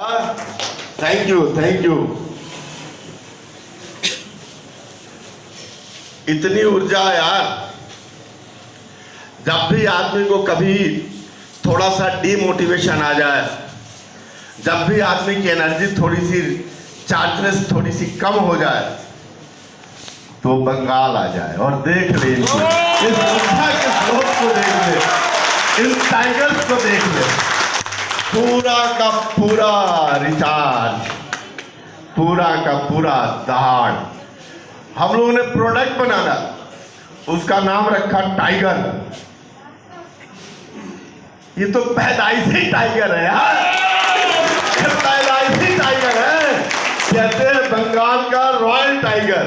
Thank you thank you. इतनी ऊर्जा यार, जब भी आदमी को कभी थोड़ा सा डीमोटिवेशन आ जाए, जब भी आदमी की एनर्जी थोड़ी सी चार्जनेस थोड़ी सी कम हो जाए, तो बंगाल आ जाए और देख ले इस ऊर्जा के स्रोत को, देख ले इन टाइगर्स को, देख ले पूरा का पूरा रिचार्ज, पूरा का पूरा दहाड़। हम लोगों ने प्रोडक्ट बनाना, उसका नाम रखा टाइगर। ये तो पैदाइशी टाइगर है यार, पैदाइशी टाइगर है, कहते हैं बंगाल का रॉयल टाइगर।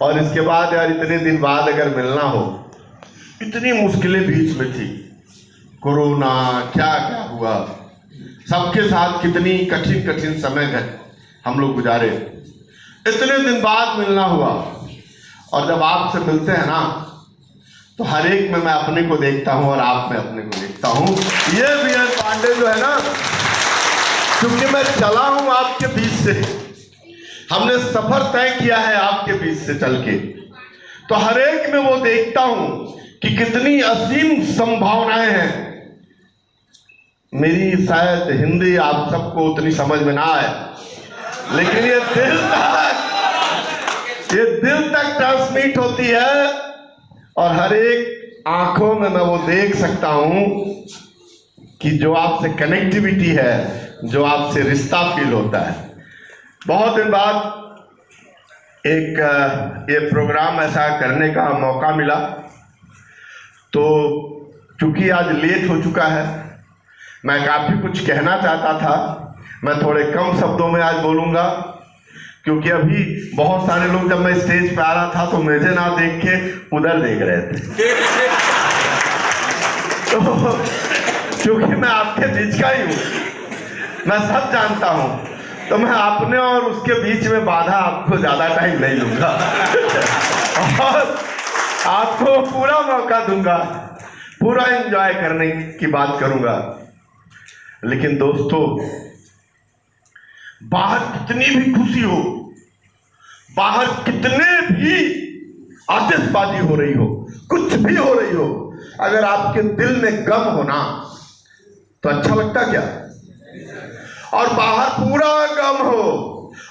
और इसके बाद यार इतने दिन बाद अगर मिलना हो, इतनी मुश्किलें बीच में थी, कोरोना क्या क्या हुआ, सबके साथ कितनी कठिन कठिन समय हम लोग गुजारे, इतने दिन बाद मिलना हुआ। और जब आपसे मिलते हैं ना, तो हर एक में मैं अपने को देखता हूं और आप में अपने को देखता हूं। ये वीएन पांडे जो है ना, क्योंकि मैं चला हूं आपके बीच से, हमने सफर तय किया है आपके बीच से चल के, तो हर एक में वो देखता हूं कि कितनी असीम संभावनाएं हैं। मेरी शायद हिंदी आप सबको उतनी समझ में ना आए, लेकिन ये दिल तक ट्रांसमिट होती है, और हर एक आंखों में मैं वो देख सकता हूं कि जो आपसे कनेक्टिविटी है, जो आपसे रिश्ता फील होता है। बहुत दिन बाद एक ये प्रोग्राम ऐसा करने का मौका मिला, तो चूंकि आज लेट हो चुका है, मैं काफी कुछ कहना चाहता था, मैं थोड़े कम शब्दों में आज बोलूंगा, क्योंकि अभी बहुत सारे लोग जब मैं स्टेज पे आ रहा था तो मुझे ना देख के उधर देख रहे थे। तो क्योंकि मैं आपके बीच का ही हूं, मैं सब जानता हूं, तो मैं अपने और उसके बीच में बाधा आपको ज्यादा टाइम नहीं लूंगा और आपको पूरा मौका दूंगा, पूरा एंजॉय करने की बात करूंगा। लेकिन दोस्तों, बाहर कितनी भी खुशी हो, बाहर कितने भी आतिशबाजी हो रही हो, कुछ भी हो रही हो, अगर आपके दिल में गम हो ना, तो अच्छा लगता क्या? और बाहर पूरा गम हो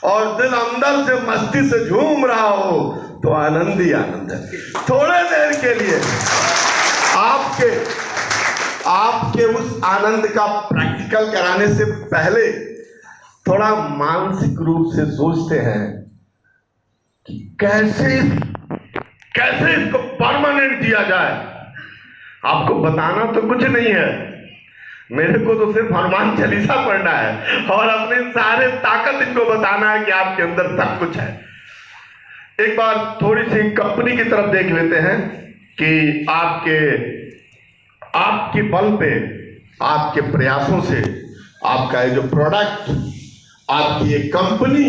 और दिल अंदर से मस्ती से झूम रहा हो, तो आनंद ही आनंद है। थोड़े देर के लिए आपके उस आनंद का प्रैक्टिकल कराने से पहले थोड़ा मानसिक रूप से सोचते हैं कि कैसे इसको परमानेंट दिया जाए। आपको बताना तो कुछ नहीं है, मेरे को तो सिर्फ हनुमान चालीसा पढ़ना है और अपने सारे ताकत इनको बताना है कि आपके अंदर सब कुछ है। एक बार थोड़ी सी कंपनी की तरफ देख लेते हैं कि आपके बल पे, आपके प्रयासों से आपका ये जो प्रोडक्ट, आपकी ये कंपनी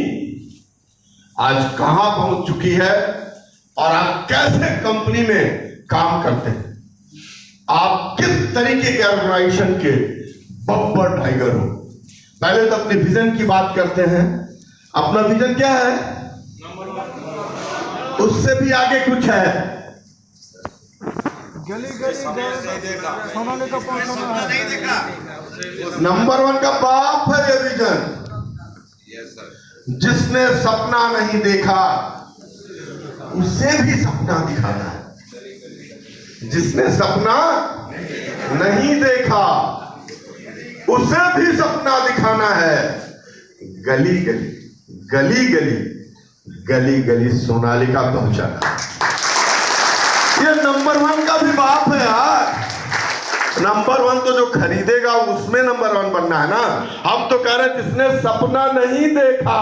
आज कहां पहुंच चुकी है और आप कैसे कंपनी में काम करते हैं, आप किस तरीके के ऑर्गेनाइजेशन के बब्बर टाइगर हो। पहले तो अपने विजन की बात करते हैं। अपना विजन क्या है? उससे भी आगे कुछ है। गली सोनाली का पहुंचाना है। नंबर 1 का बाप है ये विजन। जिसने सपना नहीं देखा उसे भी सपना दिखाना है। जिसने सपना नहीं देखा उसे भी सपना दिखाना है। गली गली गली गली गली गली सोनालिका पहुंचाना। ये नंबर 1 का भी बाप है यार। नंबर 1 तो जो खरीदेगा उसमें नंबर 1 बनना है ना। हम तो कह रहे हैं जिसने सपना नहीं देखा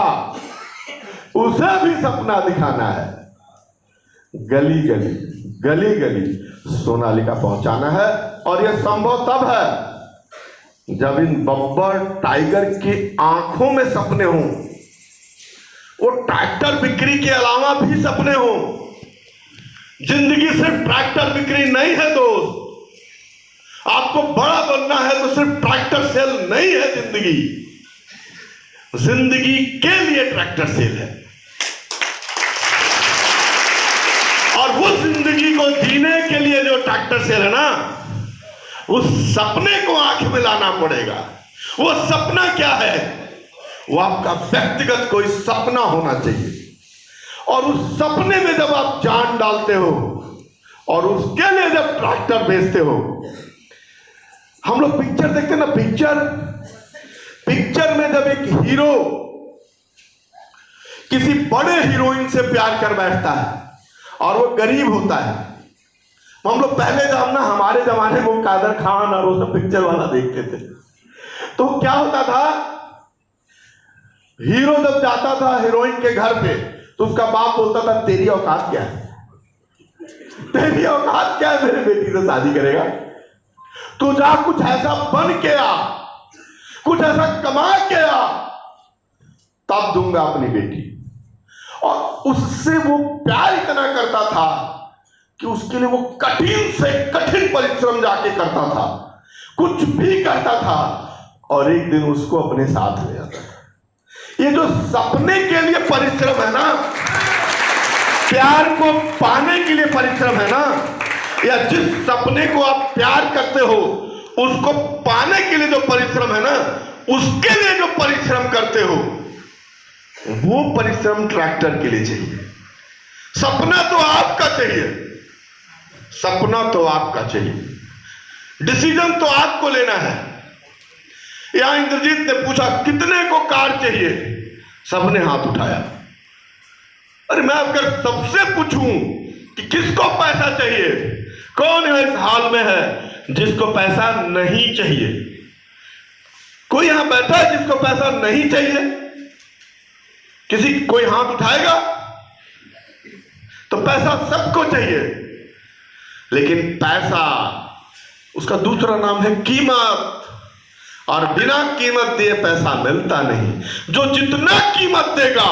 उसे भी सपना दिखाना है। गली गली गली गली सोनालिका पहुंचाना है। और यह संभव तब है जब इन बब्बर टाइगर की आंखों में सपने हों। वो ट्रैक्टर बिक्री के अलावा भी सपने हों। जिंदगी सिर्फ ट्रैक्टर बिक्री नहीं है दोस्त। आपको बड़ा बनना है तो सिर्फ ट्रैक्टर सेल नहीं है जिंदगी, जिंदगी के लिए ट्रैक्टर सेल है। और वो जिंदगी को जीने के लिए जो ट्रैक्टर सेल है ना, उस सपने को आंख में लाना पड़ेगा। वो सपना क्या है? वो आपका व्यक्तिगत कोई सपना होना चाहिए, और उस सपने में जब आप जान डालते हो और उसके लिए जब ट्रैक्टर बेचते हो। हम लोग पिक्चर देखते हैं ना, पिक्चर में जब एक हीरो किसी बड़े हीरोइन से प्यार कर बैठता है और वो गरीब होता है, हम लोग पहले जब ना हमारे जमाने में कादर खान और वो सब पिक्चर वाला देखते थे, तो क्या होता था, हीरो जब जाता था हीरोइन के घर पे तो उसका बाप बोलता था तेरी औकात क्या है, तेरी औकात क्या है मेरे बेटी से शादी करेगा, तू जा कुछ ऐसा बन के आ, कुछ ऐसा कमा के आ, तब दूंगा अपनी बेटी। और उससे वो प्यार इतना करता था कि उसके लिए वो कठिन से कठिन परिश्रम जाके करता था, कुछ भी करता था, और एक दिन उसको अपने साथ ले आता था। ये जो सपने के लिए परिश्रम है ना, प्यार को पाने के लिए परिश्रम है ना, या जिस सपने को आप प्यार करते हो उसको पाने के लिए जो परिश्रम है ना, उसके लिए जो परिश्रम करते हो, वो परिश्रम ट्रैक्टर के लिए चाहिए। सपना तो आपका चाहिए, सपना तो आपका चाहिए, डिसीजन तो आपको लेना है। यहां इंद्रजीत ने पूछा कितने को कार चाहिए, सबने हाथ उठाया। अरे मैं अगर सबसे पूछूं कि किसको पैसा चाहिए, कौन है इस हाल में है जिसको पैसा नहीं चाहिए? कोई यहां बैठा है जिसको पैसा नहीं चाहिए? कोई हाथ उठाएगा? तो पैसा सबको चाहिए, लेकिन पैसा उसका दूसरा नाम है कीमत, और बिना कीमत दिए पैसा मिलता नहीं। जो जितना कीमत देगा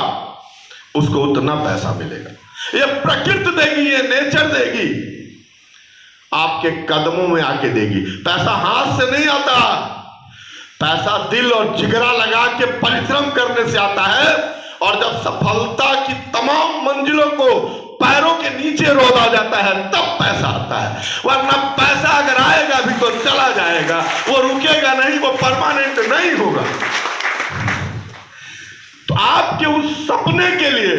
उसको उतना पैसा मिलेगा। ये प्रकृति देगी, ये नेचर देगी, आपके कदमों में आके देगी। पैसा हाथ से नहीं आता, पैसा दिल और जिगरा लगा के परिश्रम करने से आता है। और जब सफलता की तमाम मंजिलों को पैरों के नीचे रोदा जाता है तब पैसा आता है, वरना पैसा अगर आएगा भी तो चला जाएगा, वो रुकेगा नहीं, वो परमानेंट नहीं होगा। तो आपके उस सपने के लिए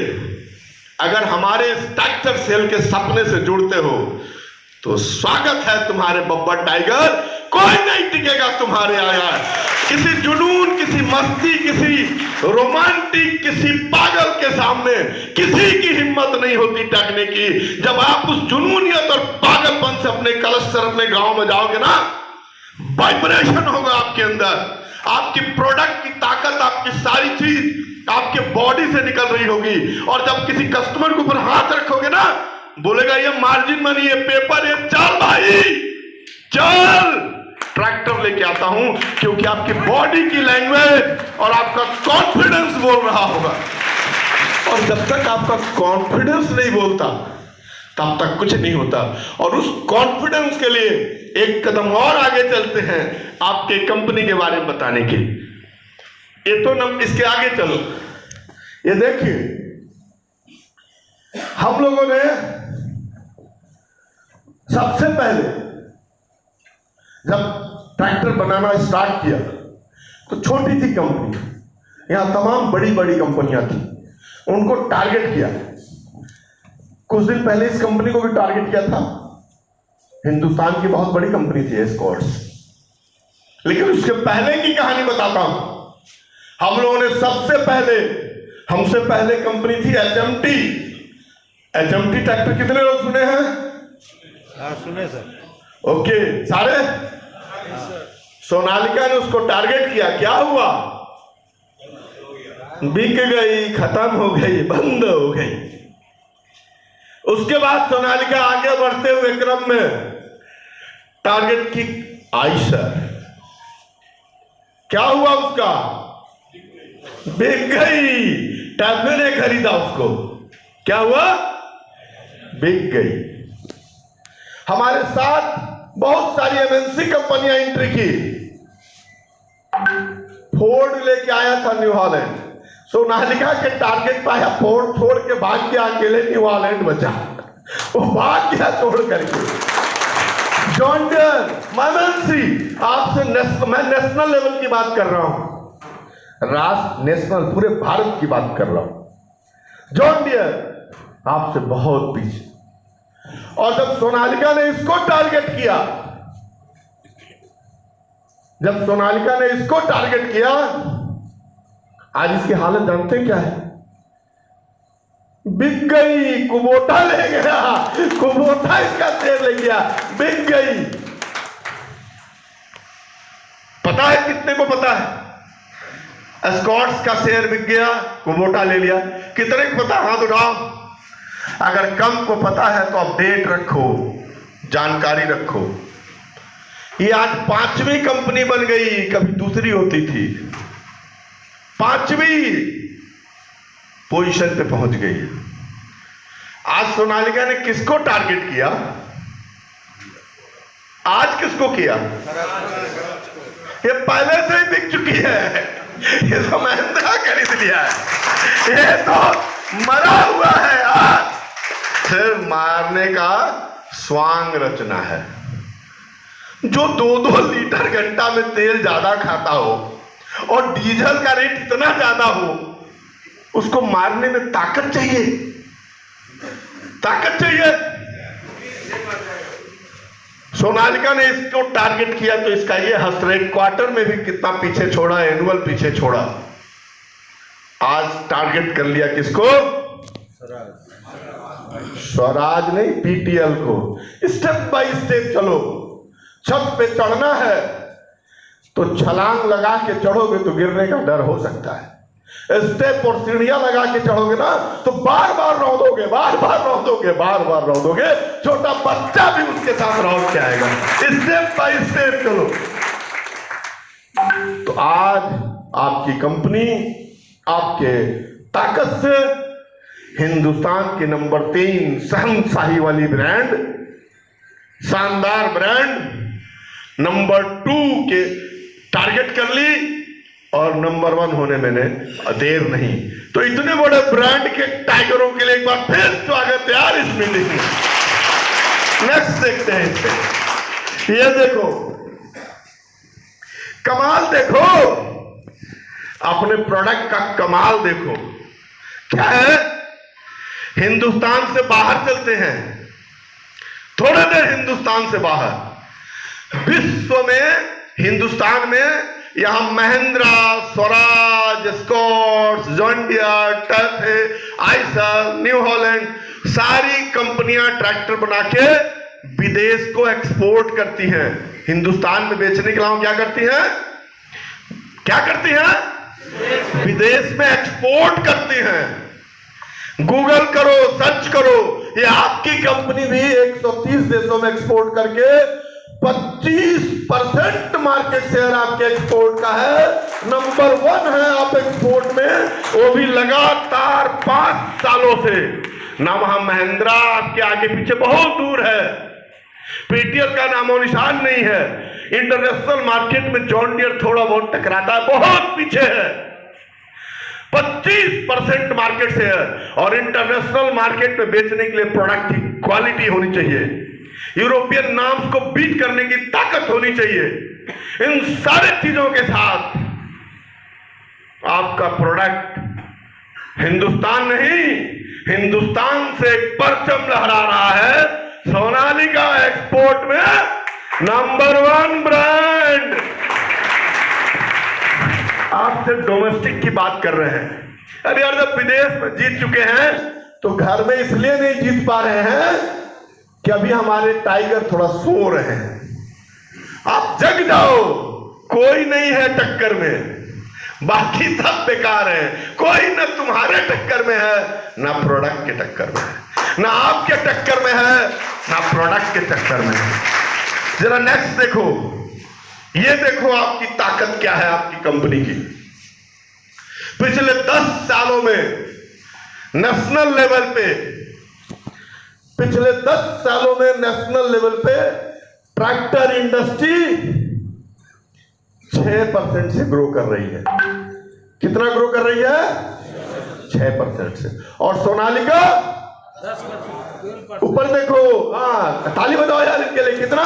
अगर हमारे इस ट्रैक्टर सेल के सपने से जुड़ते हो तो स्वागत है तुम्हारे बब्बर टाइगर। कोई नहीं टिकेगा तुम्हारे आया। किसी जुनून, किसी मस्ती, किसी रोमांटिक, किसी पागल के सामने किसी की हिम्मत नहीं होती टकने की। जब आप उस जुनूनियत और पागलपन से अपने क्लस्टर, अपने गांव में जाओगे ना, वाइब्रेशन होगा आपके अंदर, आपकी प्रोडक्ट की ताकत, आपकी सारी चीज आपके बॉडी से निकल रही होगी। और जब किसी कस्टमर के ऊपर हाथ रखोगे ना, बोलेगा ये मार्जिन मनी, ये पेपर, ये चल भाई चल, ट्रैक्टर लेके आता हूं, क्योंकि आपकी बॉडी की लैंग्वेज और आपका कॉन्फिडेंस बोल रहा होगा। और जब तक आपका कॉन्फिडेंस नहीं बोलता तब तक कुछ नहीं होता। और उस कॉन्फिडेंस के लिए एक कदम और आगे चलते हैं आपके कंपनी के बारे में बताने के। ये तो न, इसके आगे चलो, ये देखिए हम लोगों ने सबसे पहले जब ट्रैक्टर बनाना स्टार्ट किया तो छोटी थी कंपनी, यहां तमाम बड़ी बड़ी कंपनियां थी, उनको टारगेट किया। कुछ दिन पहले इस कंपनी को भी टारगेट किया था, हिंदुस्तान की बहुत बड़ी कंपनी थी एस्कॉर्ट्स। लेकिन उसके पहले की कहानी बताता हूं। हम लोगों ने सबसे पहले, हमसे पहले कंपनी थी एचएमटी। एचएमटी ट्रैक्टर कितने लोग सुने हैं? सुने सर। ओके, सारे? सोनालिका ने उसको टारगेट किया, क्या हुआ? बिक गई, खत्म हो गई, बंद हो गई। उसके बाद सोनालिका आगे बढ़ते हुए क्रम में टारगेट की आइशर, क्या हुआ उसका? बिक गई। टैफे ने खरीदा उसको, क्या हुआ? बिक गई। हमारे साथ बहुत सारी एमएनसी कंपनियां एंट्री की। फोर्ड लेके आया था न्यू हॉलैंड, सोनालिका के टारगेट पाया, फोर्ड छोड़ के भाग गया, अकेले न्यू हॉलैंड बचा। वो भाग गया छोड़ करके। जॉन डियर, एमएनसी, आपसे मैं नेशनल लेवल की बात कर रहा हूं, राष्ट्र नेशनल पूरे भारत की बात कर रहा हूं। जॉन डियर आपसे बहुत पीछे। और जब सोनालिका ने इसको टारगेट किया, जब सोनालिका ने इसको टारगेट किया, आज इसकी हालत जानते क्या है? बिक गई, कुबोटा ले गया, कुबोटा इसका शेयर ले गया, बिक गई। पता है कितने को पता है? एस्कॉर्ट्स का शेयर बिक गया, कुबोटा ले लिया। कितने को पता? हाथ उठाओ। अगर कम को पता है तो अपडेट रखो, जानकारी रखो। ये आज 5वीं कंपनी बन गई, कभी दूसरी होती थी, 5वीं पोजीशन पे पहुंच गई। आज सोनालिका ने किसको टारगेट किया? आज किसको किया? ये पहले से ही बिक चुकी है, ये तो महिंद्रा खरीद लिया है, ये तो मरा हुआ है। आज फिर मारने का स्वांग रचना है। जो 2-2 लीटर घंटा में तेल ज्यादा खाता हो और डीजल का रेट इतना ज्यादा हो, उसको मारने में ताकत चाहिए, ताकत चाहिए। सोनालिका ने इसको टारगेट किया तो इसका ये हंस रहे, क्वार्टर में भी कितना पीछे छोड़ा, एनुअल पीछे छोड़ा। आज टारगेट कर लिया किसको? स्वराज नहीं, पीटीएल को। स्टेप बाय स्टेप चलो। छत पे चढ़ना है तो छलांग लगा के चढ़ोगे तो गिरने का डर हो सकता है। स्टेप और सीढ़ियां लगा के चढ़ोगे ना तो बार बार रौदोगे, बार बार रौदोगे, बार बार रौदोगे। छोटा बच्चा भी उसके साथ रौद के आएगा। स्टेप बाय स्टेप चलो। तो आज आपकी कंपनी आपके ताकत से हिंदुस्तान के नंबर 3 शहंशाही वाली ब्रांड, शानदार ब्रांड, नंबर 2 के टारगेट कर ली और नंबर 1 होने में देर नहीं। तो इतने बड़े ब्रांड के टाइगरों के लिए एक बार फिर स्वागत है यार इस मीटिंग में। नेक्स्ट देखते हैं इससे। ये देखो कमाल, देखो अपने प्रोडक्ट का कमाल देखो। क्या है? हिंदुस्तान से बाहर चलते हैं, थोड़ा देर हिंदुस्तान से बाहर। विश्व में, हिंदुस्तान में यहां Mahindra, Swaraj, Escorts, John Deere, TAFE, Eicher, New Holland, सारी कंपनियां ट्रैक्टर बना के विदेश को एक्सपोर्ट करती हैं। हिंदुस्तान में बेचने के अलावा क्या करती हैं? क्या करती हैं? विदेश में एक्सपोर्ट करती हैं। गूगल करो, सर्च करो, ये आपकी कंपनी भी 130 देशों में एक्सपोर्ट करके 25% मार्केट शेयर आपके एक्सपोर्ट का है। नंबर 1 है आप एक्सपोर्ट में, वो भी लगातार 5 सालों से। ना वहां महिंद्रा आपके आगे पीछे बहुत दूर है, पीटीएल का नामो निशान नहीं है। इंटरनेशनल मार्केट में जॉन डियर थोड़ा बहुत टकराता है, बहुत पीछे है। 25% मार्केट शेयर, और इंटरनेशनल मार्केट में बेचने के लिए प्रोडक्ट की क्वालिटी होनी चाहिए, यूरोपियन नाम्स को बीट करने की ताकत होनी चाहिए। इन सारे चीजों के साथ आपका प्रोडक्ट हिंदुस्तान नहीं, हिंदुस्तान से एक परचम लहरा रहा है। सोनालिका एक्सपोर्ट में नंबर 1 ब्रांड। आपसे डोमेस्टिक की बात कर रहे हैं। अरे यार, जब विदेश में जीत चुके हैं तो घर में इसलिए नहीं जीत पा रहे हैं कि अभी हमारे टाइगर थोड़ा सो रहे हैं। आप जग जाओ, कोई नहीं है टक्कर में, बाकी सब बेकार है। कोई ना तुम्हारे टक्कर में है, ना प्रोडक्ट के टक्कर में है, ना आपके टक्कर में है, ना प्रोडक्ट के टक्कर में है। जरा नेक्स्ट देखो, ये देखो आपकी ताकत क्या है आपकी कंपनी की। पिछले 10 सालों में नेशनल लेवल पे, पिछले 10 सालों में नेशनल लेवल पे ट्रैक्टर इंडस्ट्री 6% से ग्रो कर रही है। कितना ग्रो कर रही है? 6% से। और सोनालिका 10%। ऊपर देखो, हाँ ताली बजाओ यार इनके लिए। कितना?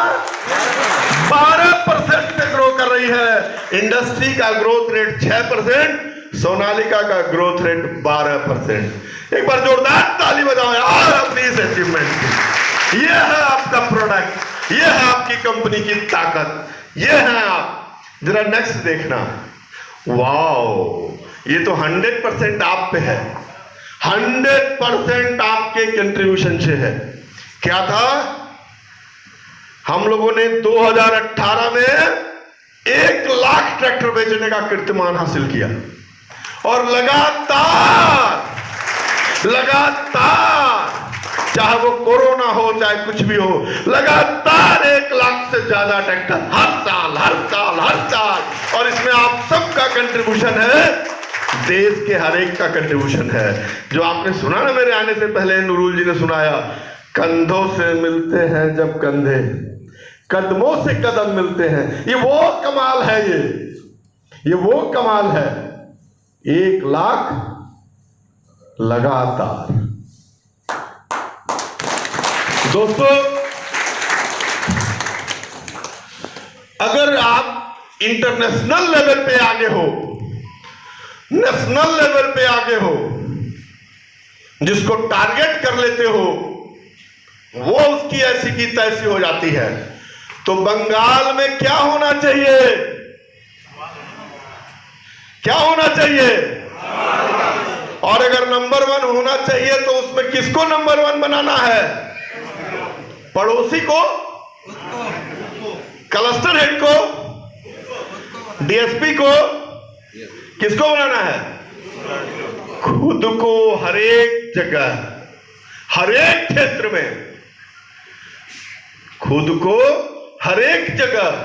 12% से ग्रो कर रही है। इंडस्ट्री का ग्रोथ रेट 6%, सोनालिका का ग्रोथ रेट 12%। एक बार जोरदार ताली बजाओ यार अपनी इस अचीवमेंट की। ये है आपका प्रोडक्ट, ये है आपकी कंपनी की ताकत, ये है आप। जरा नेक्स्ट देखना। वाओ, ये तो 100% आप पे है, 100% आपके कंट्रीब्यूशन से है। क्या था? हम लोगों ने 2018 में 1 लाख ट्रैक्टर बेचने का कीर्तिमान हासिल किया और लगातार चाहे वो कोरोना हो चाहे कुछ भी हो, लगातार 1 लाख से ज्यादा ट्रैक्टर हर साल। और इसमें आप सबका कंट्रीब्यूशन है, देश के हर एक का कंट्रीब्यूशन है। जो आपने सुना ना मेरे आने से पहले, नूरुल जी ने सुनाया, कंधों से मिलते हैं जब कंधे, कदमों से कदम मिलते हैं। ये वो कमाल है, ये वो कमाल है। 1 लाख लगातार। दोस्तों, अगर आप इंटरनेशनल लेवल पे आगे हो, नेशनल लेवल पे आगे हो, जिसको टारगेट कर लेते हो, वो उसकी ऐसी की तैसी हो जाती है। तो बंगाल में क्या होना चाहिए? क्या होना चाहिए? और अगर नंबर 1 होना चाहिए तो उसमें किसको नंबर 1 बनाना है? पड़ोसी को, क्लस्टर हेड को, डीएसपी को, किसको बनाना है? खुद को। हर एक जगह, हर एक क्षेत्र में खुद को, हर एक जगह